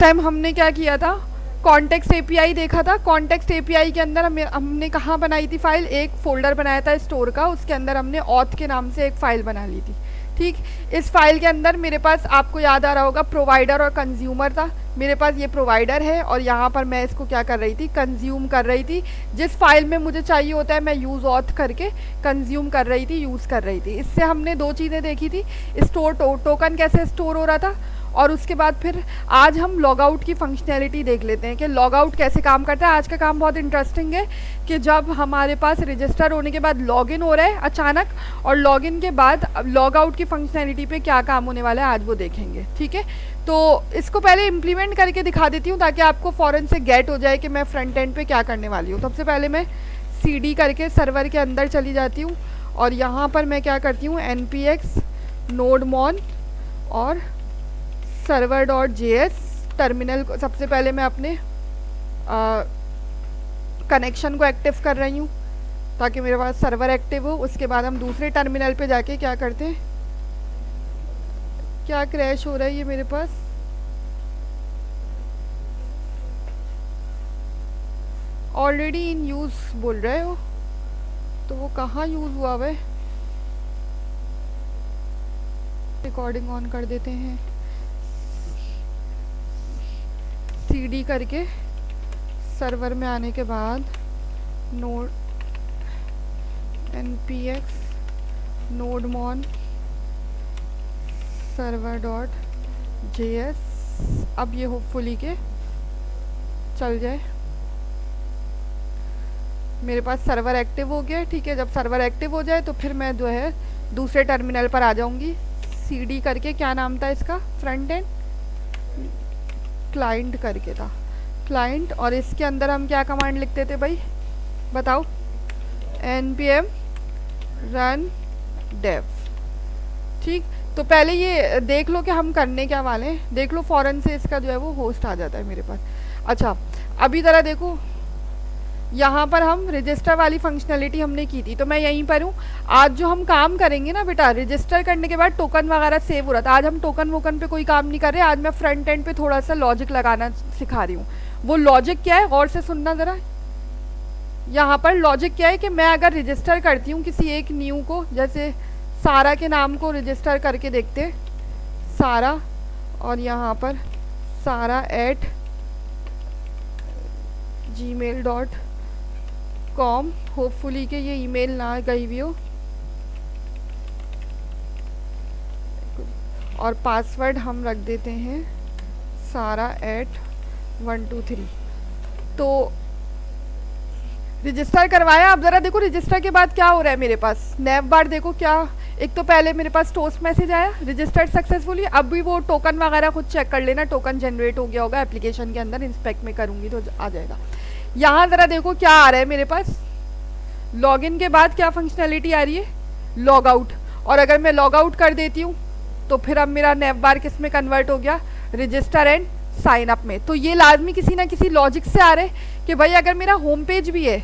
Time हमने क्या किया था, कॉन्टेक्स्ट एपीआई देखा था। कॉन्टेक्स्ट एपीआई के अंदर हमने कहाँ बनाई थी फाइल, एक फोल्डर बनाया था स्टोर का, उसके अंदर हमने ऑथ के नाम से एक फ़ाइल बना ली थी। ठीक, इस फाइल के अंदर मेरे पास, आपको याद आ रहा होगा, प्रोवाइडर और कंज्यूमर था। मेरे पास ये प्रोवाइडर है और यहाँ पर मैं इसको क्या कर रही थी, कंज्यूम कर रही थी। जिस फाइल में मुझे चाहिए होता है मैं यूज़ ऑथ करके कंज्यूम कर रही थी, यूज़ कर रही थी। इससे हमने दो चीज़ें देखी थी, स्टोर टोकन कैसे स्टोर हो रहा था, और उसके बाद फिर आज हम लॉग आउट की फंक्शनैलिटी देख लेते हैं कि लॉग आउट कैसे काम करता है। आज का काम बहुत इंटरेस्टिंग है कि जब हमारे पास रजिस्टर होने के बाद लॉगिन हो रहा है अचानक, और लॉगिन के बाद लॉग आउट की फंक्शनैलिटी पे क्या काम होने वाला है आज वो देखेंगे। ठीक है, तो इसको पहले इम्प्लीमेंट करके दिखा देती हूँ ताकि आपको फ़ौरन से गेट हो जाए कि मैं फ्रंट एंड पे क्या करने वाली हूँ। सबसे पहले मैं cd करके सर्वर के अंदर चली जाती हूँ और यहाँ पर मैं क्या करती हूँ, npx nodemon और server.js टर्मिनल को सबसे पहले मैं अपने कनेक्शन को एक्टिव कर रही हूँ ताकि मेरे पास सर्वर एक्टिव हो। उसके बाद हम दूसरे टर्मिनल पे जाके क्या करते हैं, क्या क्रैश हो रहा है ये मेरे पास, ऑलरेडी इन यूज़ बोल रहे हो, तो वो कहाँ यूज़ हुआ है। रिकॉर्डिंग ऑन कर देते हैं, cd करके सर्वर में आने के बाद नोड npx nodemon server.js। अब ये होपफुली के चल जाए, मेरे पास सर्वर एक्टिव हो गया। ठीक है, जब सर्वर एक्टिव हो जाए तो फिर मैं जो है दूसरे टर्मिनल पर आ जाऊंगी। cd करके क्या नाम था इसका, फ्रंट एंड क्लाइंट करके था, क्लाइंट, और इसके अंदर हम क्या कमांड लिखते थे भाई बताओ, npm run dev। ठीक, तो पहले ये देख लो कि हम करने क्या वाले हैं, देख लो फ़ौरन से इसका जो है वो होस्ट आ जाता है मेरे पास। अच्छा, अभी ज़रा देखो, यहाँ पर हम रजिस्टर वाली फंक्शनैलिटी हमने की थी, तो मैं यहीं पर हूँ। आज जो हम काम करेंगे ना बेटा, रजिस्टर करने के बाद टोकन वगैरह सेव हो रहा था, आज हम टोकन वोकन पे कोई काम नहीं कर रहे। आज मैं फ्रंट एंड पे थोड़ा सा लॉजिक लगाना सिखा रही हूँ। वो लॉजिक क्या है, गौर से सुनना ज़रा। यहाँ पर लॉजिक क्या है कि मैं अगर रजिस्टर करती हूँ किसी एक न्यू को, जैसे सारा के नाम को रजिस्टर करके देखते, सारा, और यहाँ पर सारा @gmail.com, होपफुली कि ये ईमेल ना गई हुई हो, और पासवर्ड हम रख देते हैं सारा @123। तो रजिस्टर करवाया। अब ज़रा देखो रजिस्टर के बाद क्या हो रहा है मेरे पास, नैव बार देखो क्या, एक तो पहले मेरे पास टोस्ट मैसेज आया रजिस्टर्ड सक्सेसफुली। अब भी वो टोकन वगैरह खुद चेक कर लेना, टोकन जनरेट हो गया होगा एप्लीकेशन के अंदर, इंस्पेक्ट में करूँगी तो आ जाएगा। यहाँ ज़रा देखो क्या आ रहा है मेरे पास, लॉगिन के बाद क्या फंक्शनैलिटी आ रही है, लॉग आउट। और अगर मैं लॉग आउट कर देती हूँ तो फिर अब मेरा नैव बार किस में कन्वर्ट हो गया, रजिस्टर एंड साइन अप में। तो ये लाजमी किसी ना किसी लॉजिक से आ रहे कि भाई अगर मेरा होम पेज भी है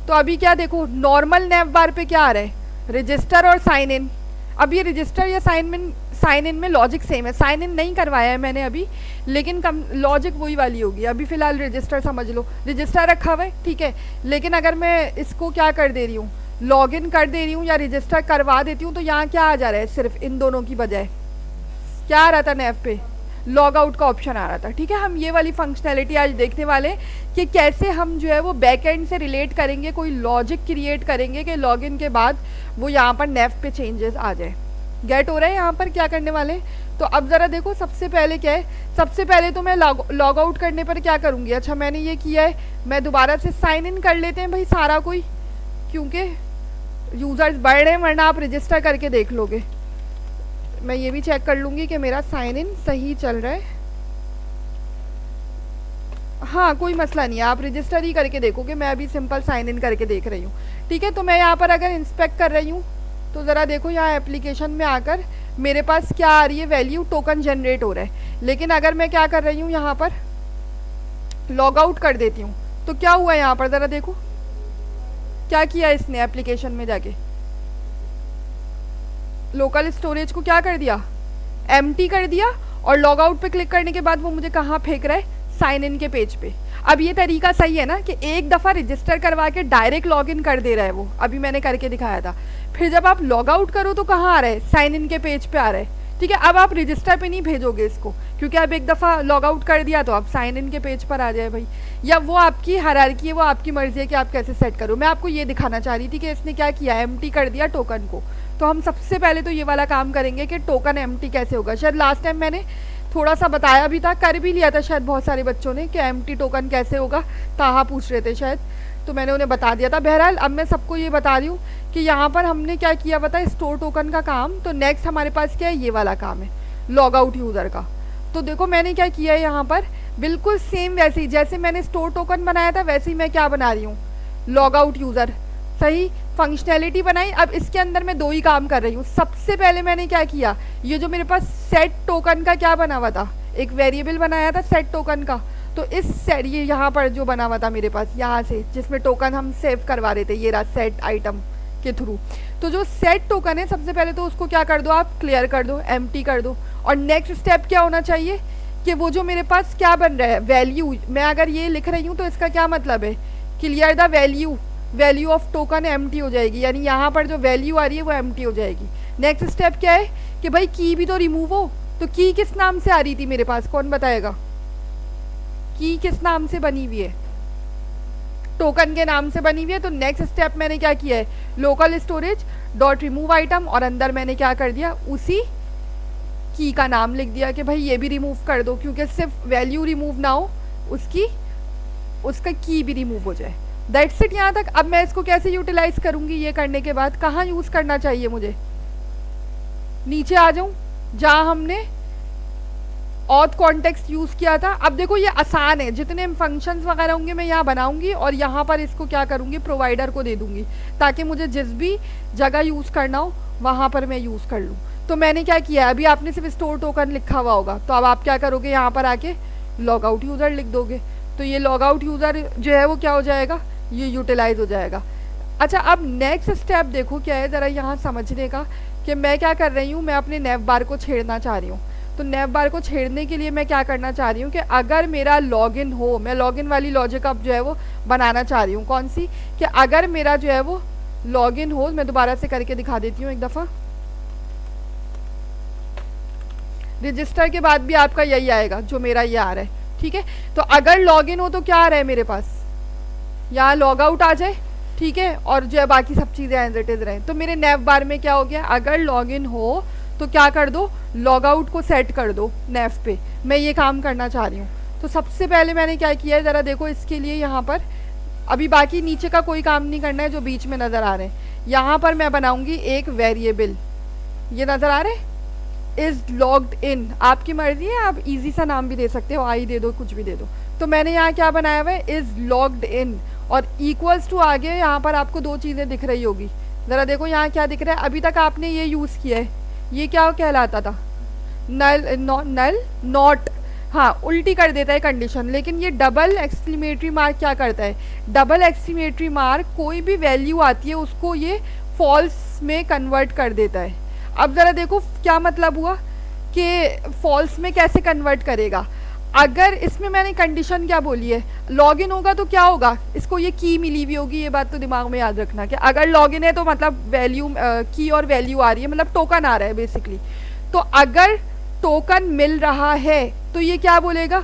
तो अभी क्या देखो, नॉर्मल नैव बार पे क्या आ रहा है, रजिस्टर और साइन इन। अब ये रजिस्टर या साइन इन में लॉजिक सेम है, साइन इन नहीं करवाया है मैंने अभी, लेकिन लॉजिक वही वाली होगी। अभी फ़िलहाल रजिस्टर समझ लो, रजिस्टर रखा हुआ है, ठीक है। लेकिन अगर मैं इसको क्या कर दे रही हूँ, लॉगिन कर दे रही हूँ या रजिस्टर करवा देती हूँ, तो यहाँ क्या आ जा रहा है, सिर्फ इन दोनों की बजाय क्या आ रहा था, नैव पे लॉग आउट का ऑप्शन आ रहा था। ठीक है, हम ये वाली फंक्शनैलिटी आज देखने वाले हैं कि कैसे हम जो है वो बैक एंड से रिलेट करेंगे, कोई लॉजिक क्रिएट करेंगे कि लॉगिन के बाद वो यहाँ पर नैव पे चेंजेस आ जाए। गेट हो रहा है यहाँ पर क्या करने वाले हैं। तो अब ज़रा देखो, सबसे पहले क्या है, सबसे पहले तो मैं लॉग आउट करने पर क्या करूँगी, अच्छा मैंने ये किया है, मैं दोबारा से साइन इन कर लेते हैं भाई सारा कोई, क्योंकि यूज़र्स बढ़ रहे हैं, वरना आप रजिस्टर करके देख लोगे। मैं ये भी चेक कर लूँगी कि मेरा साइन इन सही चल रहा है। हाँ, कोई मसला नहीं है, आप रजिस्टर ही करके देखोगे, मैं अभी सिंपल साइन इन करके देख रही हूँ। ठीक है, तो मैं यहाँ पर अगर इंस्पेक्ट कर रही हूँ तो ज़रा देखो, यहाँ एप्लीकेशन में आकर मेरे पास क्या आ रही है, वैल्यू टोकन जनरेट हो रहा है। लेकिन अगर मैं क्या कर रही हूँ, यहाँ पर लॉग आउट कर देती हूँ तो क्या हुआ यहाँ पर, ज़रा देखो क्या किया इसने, एप्लीकेशन में जाके लोकल स्टोरेज को क्या कर दिया, एम्प्टी कर दिया, और लॉग आउट पे क्लिक करने के बाद वो मुझे कहाँ फेंक रहा है, साइन इन के पेज पे। अब ये तरीका सही है ना कि एक दफ़ा रजिस्टर करवा के डायरेक्ट लॉग इन कर दे रहा है वो, अभी मैंने करके दिखाया था। फिर जब आप लॉग आउट करो तो कहाँ आ रहा है, साइन इन के पेज पे आ रहा है। ठीक है, अब आप रजिस्टर पे नहीं भेजोगे इसको, क्योंकि अब एक दफ़ा लॉग आउट कर दिया तो आप साइन इन के पेज पर आ जाए भाई। या वो आपकी हायरार्की है, वो आपकी मर्जी है कि आप कैसे सेट करो। मैं आपको ये दिखाना चाह रही थी कि इसने क्या किया, एम्प्टी कर दिया टोकन को। तो हम सबसे पहले तो ये वाला काम करेंगे कि टोकन एम्प्टी कैसे होगा। शायद लास्ट टाइम मैंने थोड़ा सा बताया भी था, कर भी लिया था शायद बहुत सारे बच्चों ने कि एम्प्टी टोकन कैसे होगा, ताहा पूछ रहे थे शायद, तो मैंने उन्हें बता दिया था। बहरहाल अब मैं सबको ये बता रही हूँ कि यहाँ पर हमने क्या किया पता, स्टोर टोकन का काम। तो नेक्स्ट हमारे पास क्या है, ये वाला काम है लॉग आउट यूज़र का। तो देखो मैंने क्या किया है यहाँ पर, बिल्कुल सेम वैसे ही जैसे मैंने स्टोर टोकन बनाया था वैसे ही मैं क्या बना रही हूँ, लॉग आउट यूज़र। सही फंक्शनैलिटी बनाई। अब इसके अंदर मैं दो ही काम कर रही हूँ। सबसे पहले मैंने क्या किया, ये जो मेरे पास सेट टोकन का क्या बना हुआ था, एक वेरिएबल बनाया था सेट टोकन का। तो इस सेट, ये यहाँ पर जो बना हुआ था मेरे पास यहाँ से, जिसमें टोकन हम सेव करवा रहे थे, ये रहा सेट आइटम के थ्रू। तो जो सेट टोकन है सबसे पहले तो उसको क्या कर दो, आप क्लियर कर दो, एम्प्टी कर दो। और नेक्स्ट स्टेप क्या होना चाहिए कि वो जो मेरे पास क्या बन रहा है, वैल्यू, मैं अगर ये लिख रही हूँ तो इसका क्या मतलब है, clear the value, value of token empty हो जाएगी, यानी यहाँ पर जो वैल्यू आ रही है वो एम्प्टी हो जाएगी। नेक्स्ट स्टेप क्या है कि भाई की भी तो रिमूव हो। तो की किस नाम से आ रही थी मेरे पास, कौन बताएगा, की किस नाम से बनी हुई है, टोकन के नाम से बनी हुई है। तो नेक्स्ट स्टेप मैंने क्या किया है, local storage dot remove item, और अंदर मैंने क्या कर दिया, उसी की का नाम लिख दिया कि भाई ये भी रिमूव कर दो, क्योंकि सिर्फ वैल्यू रिमूव ना हो, उसका की भी रिमूव हो जाए। दैट्स इट यहाँ तक। अब मैं इसको कैसे यूटिलाइज करूँगी, ये करने के बाद कहाँ यूज़ करना चाहिए मुझे, नीचे आ जाऊँ जहाँ हमने ऑथ कॉन्टेक्स्ट यूज़ किया था। अब देखो ये आसान है, जितने फंक्शंस वगैरह होंगे मैं यहाँ बनाऊंगी और यहाँ पर इसको क्या करूँगी, प्रोवाइडर को दे दूँगी, ताकि मुझे जिस भी जगह यूज़ करना हो वहाँ पर मैं यूज़ कर लूँ। तो मैंने क्या किया, अभी आपने सिर्फ स्टोर टोकन लिखा हुआ होगा, तो अब आप क्या करोगे, यहाँ पर आके लॉग आउट यूज़र लिख दोगे। तो ये लॉग आउट यूज़र जो है वो क्या हो जाएगा, ये यूटिलाइज हो जाएगा। अच्छा, अब नेक्स्ट स्टेप देखो क्या है, ज़रा यहाँ समझने का कि मैं क्या कर रही हूँ, मैं अपने नेव बार को छेड़ना चाह रही हूँ। तो नेव बार को छेड़ने के लिए मैं क्या करना चाह रही हूँ कि अगर मेरा लॉगिन हो, मैं लॉगिन वाली लॉजिक अब जो है वो बनाना चाह रही हूँ। कौन सी, कि अगर मेरा जो है वो लॉगिन हो, मैं दोबारा से करके दिखा देती हूँ एक दफ़ा। रजिस्टर के बाद भी आपका यही आएगा जो मेरा ये आ रहा है, ठीक है। तो अगर लॉगिन हो तो क्या आ रहा है मेरे पास, यहाँ लॉग आउट आ जाए, ठीक है, और जो है बाकी सब चीज़ें एज इट इज़ रहे। तो मेरे नेव बार में क्या हो गया, अगर लॉगिन हो तो क्या कर दो, लॉग आउट को सेट कर दो नेव पे। मैं ये काम करना चाह रही हूँ। तो सबसे पहले मैंने क्या किया है, ज़रा देखो इसके लिए यहाँ पर अभी बाकी नीचे का कोई काम नहीं करना है, जो बीच में नज़र आ रहे हैं। यहाँ पर मैं बनाऊँगी एक वेरिएबल, ये नज़र आ रहे हैं, इज़ लॉग्ड इन। आपकी मर्जी है, आप इजी सा नाम भी दे सकते हो, आई दे दो, कुछ भी दे दो। तो मैंने यहाँ क्या बनाया हुआ है, इज़ लॉग्ड इन, और इक्वल्स टू आगे यहाँ पर आपको दो चीज़ें दिख रही होगी। ज़रा देखो यहाँ क्या दिख रहा है, अभी तक आपने ये यूज़ किया है, ये क्या कहलाता था, नल नल नॉट, हाँ उल्टी कर देता है कंडीशन। लेकिन ये डबल एक्सक्लेमेटरी मार्क क्या करता है, डबल एक्सक्लेमेटरी मार्क कोई भी वैल्यू आती है उसको ये फॉल्स में कन्वर्ट कर देता है। अब ज़रा देखो क्या मतलब हुआ कि फॉल्स में कैसे कन्वर्ट करेगा। अगर इसमें मैंने कंडीशन क्या बोली है, लॉगिन होगा तो क्या होगा, इसको ये की मिली हुई होगी, ये बात तो दिमाग में याद रखना कि अगर लॉगिन है तो मतलब वैल्यू की और वैल्यू आ रही है, मतलब टोकन आ रहा है बेसिकली। तो अगर टोकन मिल रहा है तो ये क्या बोलेगा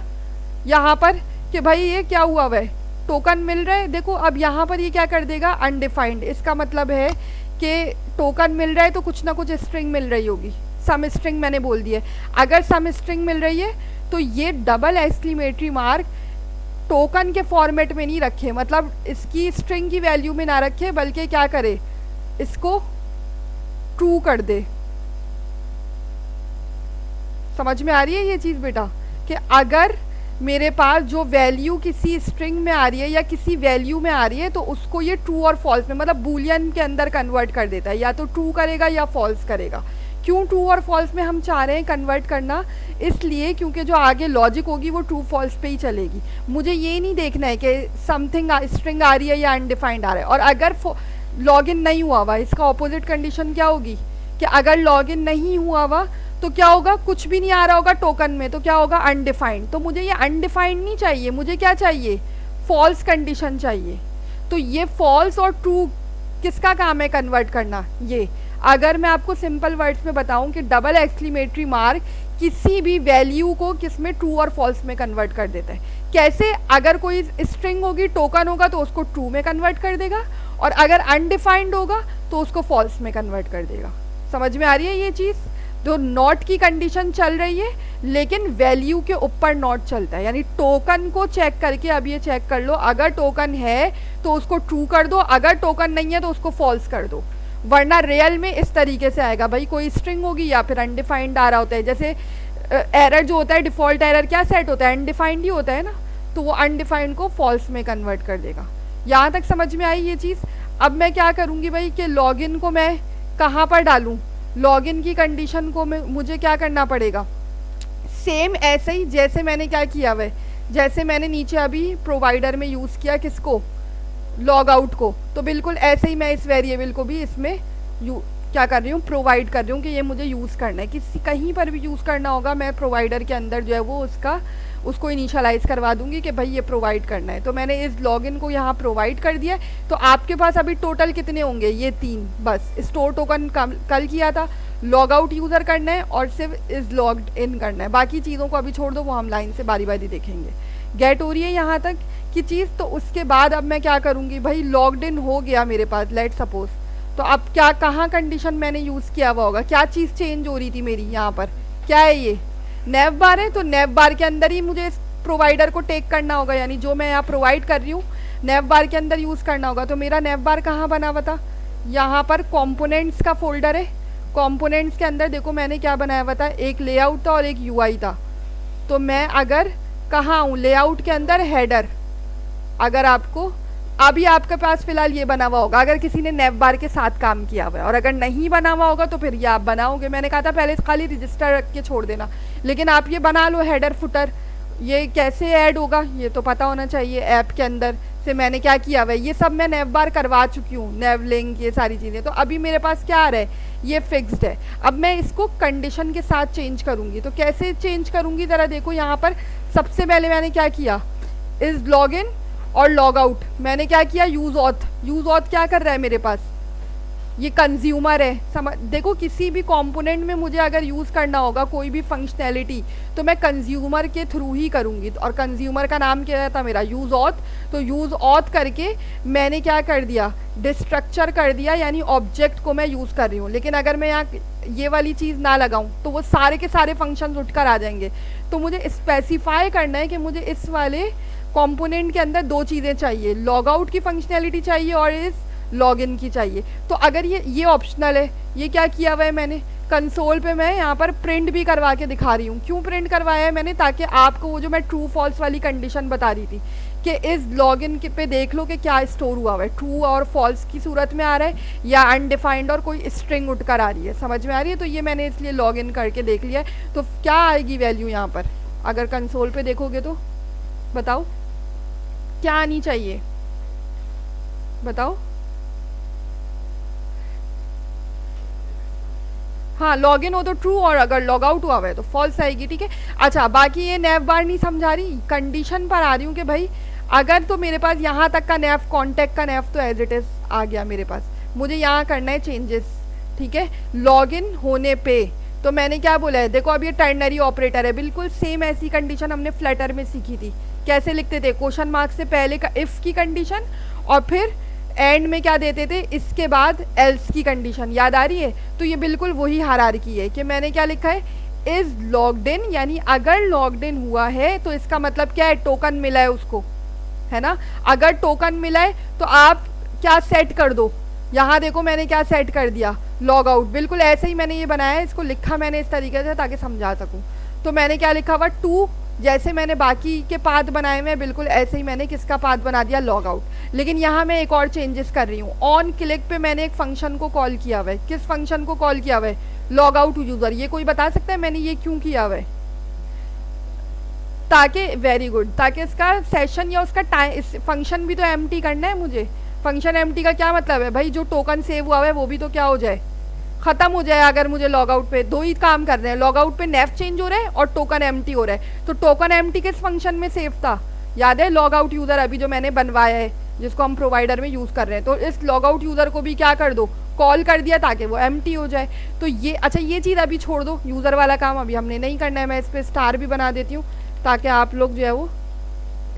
यहाँ पर कि भाई ये क्या हुआ है, टोकन मिल रहा है। देखो अब यहाँ पर ये क्या कर देगा, अनडिफाइंड। इसका मतलब है कि टोकन मिल रहा है तो कुछ ना कुछ स्ट्रिंग मिल रही होगी, सम स्ट्रिंग मैंने बोल दिया। अगर सम स्ट्रिंग मिल रही है तो ये डबल एक्सक्लेमेटरी मार्क टोकन के फॉर्मेट में नहीं रखे, मतलब इसकी स्ट्रिंग की वैल्यू में ना रखे, बल्कि क्या करे, इसको ट्रू कर दे। समझ में आ रही है ये चीज़ बेटा, कि अगर मेरे पास जो वैल्यू किसी स्ट्रिंग में आ रही है या किसी वैल्यू में आ रही है तो उसको ये ट्रू और फॉल्स में, मतलब बूलियन के अंदर कन्वर्ट कर देता है, या तो ट्रू करेगा या फॉल्स करेगा। क्यों ट्रू और फॉल्स में हम चाह रहे हैं कन्वर्ट करना, इसलिए क्योंकि जो आगे लॉजिक होगी वो ट्रू फॉल्स पे ही चलेगी। मुझे ये नहीं देखना है कि समथिंग स्ट्रिंग आ रही है या अनडिफाइंड आ रहा है। और अगर लॉगिन नहीं हुआ हुआ, इसका ऑपोजिट कंडीशन क्या होगी कि अगर लॉगिन नहीं हुआ हुआ तो क्या होगा, कुछ भी नहीं आ रहा होगा टोकन में, तो क्या होगा, अनडिफाइंड। तो मुझे ये अनडिफाइंड नहीं चाहिए, मुझे क्या चाहिए, फॉल्स कंडीशन चाहिए। तो ये फॉल्स और ट्रू किसका काम है कन्वर्ट करना, ये। अगर मैं आपको सिंपल वर्ड्स में बताऊं कि डबल एक्सक्लेमेटरी मार्क किसी भी वैल्यू को किस में, ट्रू और फॉल्स में कन्वर्ट कर देता है। कैसे, अगर कोई स्ट्रिंग होगी, टोकन होगा तो उसको ट्रू में कन्वर्ट कर देगा, और अगर अनडिफाइंड होगा तो उसको फॉल्स में कन्वर्ट कर देगा। समझ में आ रही है ये चीज़। तो नॉट की कंडीशन चल रही है लेकिन वैल्यू के ऊपर नॉट चलता है, यानी टोकन को चेक करके, अब ये चेक कर लो, अगर टोकन है तो उसको ट्रू कर दो, अगर टोकन नहीं है तो उसको फॉल्स कर दो। वरना रियल में इस तरीके से आएगा, भाई कोई स्ट्रिंग होगी या फिर अनडिफाइंड आ रहा होता है। जैसे एरर जो होता है, डिफ़ॉल्ट एरर क्या सेट होता है, अनडिफाइंड ही होता है ना, तो वो अनडिफाइंड को फॉल्स में कन्वर्ट कर देगा। यहाँ तक समझ में आई ये चीज़। अब मैं क्या करूँगी भाई कि लॉगिन को मैं कहाँ पर डालूँ, लॉगिन की कंडीशन को मुझे क्या करना पड़ेगा, सेम ऐसे ही जैसे मैंने क्या किया हुआ है, जैसे मैंने नीचे अभी प्रोवाइडर में यूज़ किया किसको, लॉग आउट को, तो बिल्कुल ऐसे ही मैं इस वेरिएबल को भी इसमें क्या कर रही हूँ, प्रोवाइड कर रही हूँ कि ये मुझे यूज़ करना है। किसी कहीं पर भी यूज़ करना होगा, मैं प्रोवाइडर के अंदर जो है वो उसको इनिशियलाइज़ करवा दूंगी कि भाई ये प्रोवाइड करना है। तो मैंने इस लॉगिन को यहाँ प्रोवाइड कर दिया। तो आपके पास अभी टोटल कितने होंगे, ये 3 बस। स्टोर टोकन कल किया था, लॉग आउट यूज़र करना है और सिर्फ इस लॉग्ड इन करना है। बाकी चीज़ों को अभी छोड़ दो, वो हम लाइन से बारी बारी देखेंगे। गेट हो रही है यहाँ तक की चीज़। तो उसके बाद अब मैं क्या करूँगी भाई, लॉग्ड इन हो गया मेरे पास, लेट सपोज। तो अब क्या, कहाँ कंडीशन मैंने यूज़ किया हुआ होगा, क्या चीज़ चेंज हो रही थी मेरी यहाँ पर, क्या है ये, नेव बार है। तो नेव बार के अंदर ही मुझे इस प्रोवाइडर को टेक करना होगा, यानी जो मैं यहाँ प्रोवाइड कर रही हूँ नेव बार के अंदर यूज़ करना होगा। तो मेरा नेव बार कहाँ बना हुआ था, यहाँ पर कंपोनेंट्स का फोल्डर है। कंपोनेंट्स के अंदर देखो मैंने क्या बनाया हुआ था, एक लेआउट था और एक यूआई था। तो मैं अगर कहाँ हूँ, लेआउट के अंदर हेडर, अगर आपको अभी आपके पास फिलहाल ये बना हुआ होगा, अगर किसी ने नेव बार के साथ काम किया हुआ है, और अगर नहीं बना हुआ होगा तो फिर ये आप बनाओगे। मैंने कहा था पहले खाली रजिस्टर रख के छोड़ देना, लेकिन आप ये बना लो हेडर फुटर। ये कैसे ऐड होगा ये तो पता होना चाहिए। ऐप के अंदर से मैंने क्या किया हुआ है, ये सब मैं नेव बार करवा चुकी हूँ, नेव लिंक, ये सारी चीज़ें। तो अभी मेरे पास क्या आ रहा है, ये फिक्स्ड है। अब मैं इसको कंडीशन के साथ चेंज करूँगी। तो कैसे चेंज करूँगी, ज़रा देखो यहाँ पर। सबसे पहले मैंने क्या किया, इस लॉगिन और लॉग आउट मैंने क्या किया, यूज़ ऑथ। यूज़ ऑथ क्या कर रहा है मेरे पास, ये कंज्यूमर है। समझ देखो, किसी भी कंपोनेंट में मुझे अगर यूज़ करना होगा कोई भी फंक्शनैलिटी, तो मैं कंज्यूमर के थ्रू ही करूँगी। और कंज्यूमर का नाम क्या था मेरा, यूज़ ऑथ। तो यूज़ ऑथ करके मैंने क्या कर दिया, डिस्ट्रक्चर कर दिया, यानी ऑब्जेक्ट को मैं यूज़ कर रही हूँ। लेकिन अगर मैं यहाँ ये वाली चीज़ ना लगाऊँ तो वो सारे के सारे फंक्शंस उठकर आ जाएंगे। तो मुझे स्पेसिफाई करना है कि मुझे इस वाले कंपोनेंट के अंदर 2 चीज़ें चाहिए, लॉग आउट की फंक्शनैलिटी चाहिए और इस लॉगिन की चाहिए। तो अगर ये ऑप्शनल है, ये क्या किया हुआ है मैंने, कंसोल पे मैं यहाँ पर प्रिंट भी करवा के दिखा रही हूँ। क्यों प्रिंट करवाया है मैंने, ताकि आपको वो जो मैं ट्रू फॉल्स वाली कंडीशन बता रही थी कि इस लॉगिन पे देख लो कि क्या स्टोर हुआ हुआ है, ट्रू और फॉल्स की सूरत में आ रहा है या अनडिफाइंड और कोई स्ट्रिंग उठकर आ रही है। समझ में आ रही है। तो ये मैंने इसलिए लॉगिन करके देख लिया है। तो क्या आएगी वैल्यू यहाँ पर, अगर कंसोल पे देखोगे तो बताओ क्या आनी चाहिए, बताओ। हाँ, लॉगिन हो तो ट्रू और अगर लॉग आउट हुआ है तो फॉल्स आएगी। ठीक है। अच्छा, बाकी ये नेव बार नहीं समझा रही, कंडीशन पर आ रही हूँ कि भाई अगर तो मेरे पास यहाँ तक का नेव, कॉन्टैक्ट का नेव तो एज इट इज आ गया मेरे पास, मुझे यहाँ करना है चेंजेस। ठीक है। लॉगिन होने पे तो मैंने क्या बोला है, देखो अब ये टर्नरी ऑपरेटर है, बिल्कुल सेम ऐसी कंडीशन हमने फ्लटर में सीखी थी। कैसे लिखते थे, क्वेश्चन मार्क से पहले का इफ की कंडीशन और फिर एंड में क्या देते थे, इसके बाद एल्स की कंडीशन। याद आ रही है। तो ये बिल्कुल वही हायरार्की है कि मैंने क्या लिखा है, इज लॉग्ड इन, यानी अगर लॉग्ड इन हुआ है तो इसका मतलब क्या है, टोकन मिला है उसको, है ना। अगर टोकन मिला है तो आप क्या सेट कर दो, यहाँ देखो मैंने क्या सेट कर दिया, लॉग आउट। बिल्कुल ऐसे ही मैंने ये बनाया है, इसको लिखा मैंने इस तरीके से ताकि समझा सकूँ। तो मैंने क्या लिखा हुआ, टू, जैसे मैंने बाकी के पाथ बनाए हुए बिल्कुल ऐसे ही मैंने किसका पाथ बना दिया, लॉग आउट। लेकिन यहाँ मैं एक और चेंजेस कर रही हूँ। ऑन क्लिक पे मैंने एक फंक्शन को कॉल किया हुआ है। किस फंक्शन को कॉल किया हुआ है, लॉग आउट यूजर। ये कोई बता सकता है मैंने ये क्यों किया हुआ है, ताकि वेरी गुड, ताकि इसका सेशन या उसका टाइम, इस फंक्शन भी तो एम्प्टी करना है मुझे। फंक्शन एम्प्टी का क्या मतलब है भाई, जो टोकन सेव हुआ है वो भी तो क्या हो जाए, खत्म हो जाए अगर मुझे लॉग आउट पे, दो ही काम कर रहे हैं, लॉग आउट पे नेव चेंज हो रहा है और टोकन एम्प्टी हो रहा है। तो टोकन एम्प्टी किस फंक्शन में सेव था, याद है, लॉग आउट यूजर अभी जो मैंने बनवाया है जिसको हम प्रोवाइडर में यूज कर रहे हैं, तो इस लॉग आउट यूजर को भी क्या कर दो, कॉल कर दिया ताकि वो एम्प्टी हो जाए। तो ये अच्छा, ये चीज़ अभी छोड़ दो, यूजर वाला काम अभी हमने नहीं करना है। मैं इस पर स्टार भी बना देती हूँ ताकि आप लोग जो है वो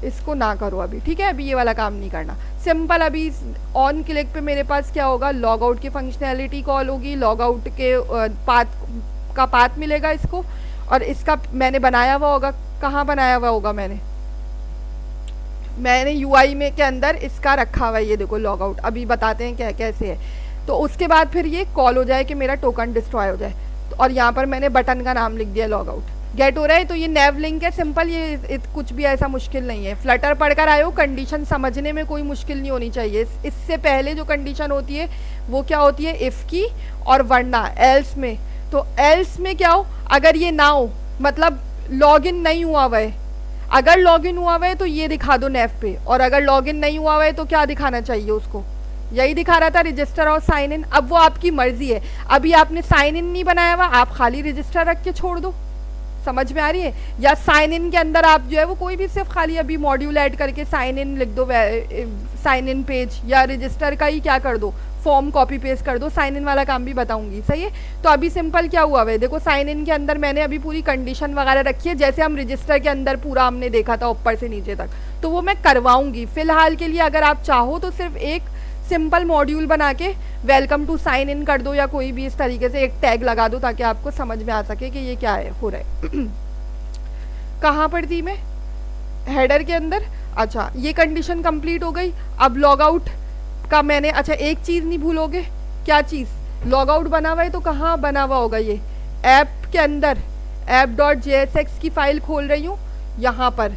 इसको ना करो अभी, ठीक है, अभी ये वाला काम नहीं करना। सिंपल अभी ऑन क्लिक पे मेरे पास क्या होगा, लॉग आउट की फंक्शनैलिटी कॉल होगी, लॉग आउट के पाथ मिलेगा इसको, और इसका मैंने बनाया हुआ होगा, कहाँ बनाया हुआ होगा मैंने यूआई में के अंदर इसका रखा हुआ है, ये देखो लॉग आउट, अभी बताते हैं क्या कैसे है। तो उसके बाद फिर ये कॉल हो जाए कि मेरा टोकन डिस्ट्रॉय हो जाए, और यहाँ पर मैंने बटन का नाम लिख दिया लॉग आउट, गेट हो रहा है। तो ये नेव लिंक है, सिंपल, ये कुछ भी ऐसा मुश्किल नहीं है। फ्लटर पढ़कर आए हो, कंडीशन समझने में कोई मुश्किल नहीं होनी चाहिए। इससे पहले जो कंडीशन होती है वो क्या होती है, इफ़ की, और वरना एल्स में। तो एल्स में क्या हो, अगर ये ना हो मतलब लॉगिन नहीं हुआ हुआ है, अगर लॉगिन हुआ हुआ है तो ये दिखा दो नेव पे, और अगर लॉगिन नहीं हुआ हुआ है तो क्या दिखाना चाहिए उसको, यही दिखा रहा था, रजिस्टर और साइन इन। अब वो आपकी मर्जी है, अभी आपने साइन इन नहीं बनाया हुआ, आप खाली रजिस्टर रख के छोड़ दो, समझ में आ रही है, या साइन इन के अंदर आप जो है वो कोई भी सिर्फ खाली अभी मॉड्यूल ऐड करके साइन इन लिख दो, साइन इन पेज, या रजिस्टर का ही क्या कर दो, फॉर्म कॉपी पेस्ट कर दो, साइन इन वाला काम भी बताऊंगी, सही है। तो अभी सिंपल क्या हुआ है, देखो साइन इन के अंदर मैंने अभी पूरी कंडीशन वगैरह रखी है, जैसे हम रजिस्टर के अंदर पूरा हमने देखा था ऊपर से नीचे तक, तो वो मैं करवाऊंगी। फिलहाल के लिए अगर आप चाहो तो सिर्फ एक सिंपल मॉड्यूल बना के वेलकम टू साइन इन कर दो, या कोई भी इस तरीके से एक टैग लगा दो ताकि आपको समझ में आ सके कि ये क्या है हो रहा है। कहाँ पर थी मैं, हेडर के अंदर। अच्छा, ये कंडीशन कंप्लीट हो गई। अब लॉग आउट का मैंने, अच्छा एक चीज़ नहीं भूलोगे, क्या चीज़, लॉग आउट बना हुआ है तो कहाँ बना हुआ होगा, ये ऐप के अंदर app.jsx की फाइल खोल रही हूँ, यहाँ पर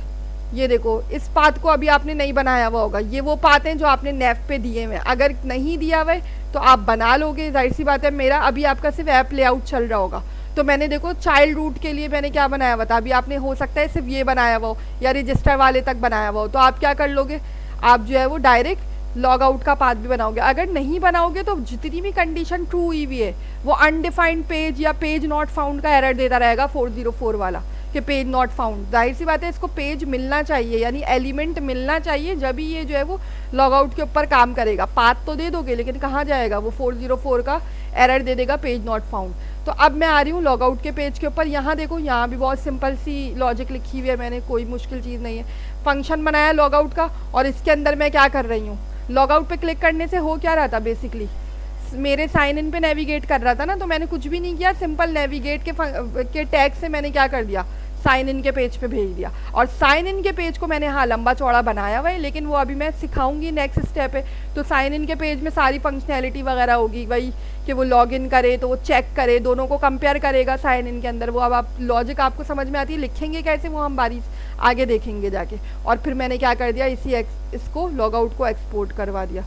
ये देखो, इस पाथ को अभी आपने नहीं बनाया हुआ होगा, ये वो पाथ हैं जो आपने नेव पे दिए हुए हैं, अगर नहीं दिया हुआ है तो आप बना लोगे, जाहिर सी बात है। मेरा अभी आपका सिर्फ ऐप लेआउट चल रहा होगा, तो मैंने देखो चाइल्ड रूट के लिए मैंने क्या बनाया हुआ था, अभी आपने हो सकता है सिर्फ ये बनाया हुआ हो या रजिस्टर वाले तक बनाया हुआ हो, तो आप क्या कर लोगे, आप जो है वो डायरेक्ट लॉग आउट का पाथ भी बनाओगे। अगर नहीं बनाओगे तो जितनी भी कंडीशन ट्रू हुई हुई है वो अनडिफाइंड पेज या पेज नॉट फाउंड का एरर देता रहेगा, 404 वाला कि पेज नॉट फाउंड। जाहिर सी बात है इसको पेज मिलना चाहिए, यानी एलिमेंट मिलना चाहिए, जब ही ये जो है वो लॉग आउट के ऊपर काम करेगा। पाथ तो दे दोगे लेकिन कहाँ जाएगा, वो 404 का एरर दे देगा, पेज नॉट फाउंड। तो अब मैं आ रही हूँ लॉग आउट के पेज के ऊपर, यहाँ देखो, यहाँ भी बहुत सिंपल सी लॉजिक लिखी हुई है मैंने, कोई मुश्किल चीज़ नहीं है। फंक्शन बनाया लॉग आउट का, और इसके अंदर मैं क्या कर रही हूँ, लॉग आउट पे क्लिक करने से हो क्या रहा था, बेसिकली मेरे साइन इन पे नेविगेट कर रहा था ना, तो मैंने कुछ भी नहीं किया, सिंपल नेविगेट के टैग से मैंने क्या कर दिया, साइन इन के पेज पे भेज दिया। और साइन इन के पेज को मैंने हाँ लंबा चौड़ा बनाया हुआ है, लेकिन वो अभी मैं सिखाऊंगी नेक्स्ट स्टेप है। तो साइन इन के पेज में सारी फंक्शनैलिटी वगैरह होगी, वही कि वो लॉग इन करे तो वो चेक करे, दोनों को कंपेयर करेगा साइन इन के अंदर। वो अब आप लॉजिक आपको समझ में आती है, लिखेंगे कैसे वो हम बारी आगे देखेंगे जाके। और फिर मैंने क्या कर दिया, इसको लॉग आउट को एक्सपोर्ट करवा दिया।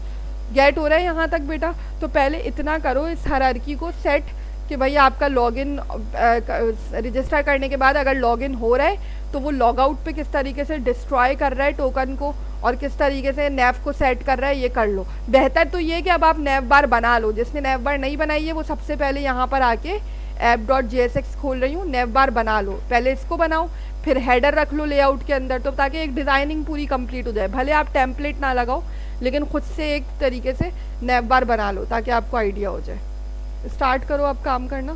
गेट हो रहा है यहाँ तक बेटा, तो पहले इतना करो, इस हायरार्की को सेट कि भाई आपका लॉगिन रजिस्टर करने के बाद अगर लॉगिन हो रहा है तो वो लॉग आउट पे किस तरीके से डिस्ट्रॉय कर रहा है टोकन को, और किस तरीके से नेव को सेट कर रहा है, ये कर लो। बेहतर तो ये कि अब आप नेव बार बना लो, जिसने नेव बार नहीं बनाई है वो सबसे पहले यहाँ पर आके app.jsx खोल रही हूँ, नेव बार बना लो, पहले इसको बनाओ, फिर हेडर रख लो लेआउट के अंदर, तो ताकि एक डिज़ाइनिंग पूरी कंप्लीट हो जाए। भले आप टेम्पलेट ना लगाओ लेकिन खुद से एक तरीके से नेव बार बना लो ताकि आपको आइडिया हो जाए। स्टार्ट करो अब काम करना।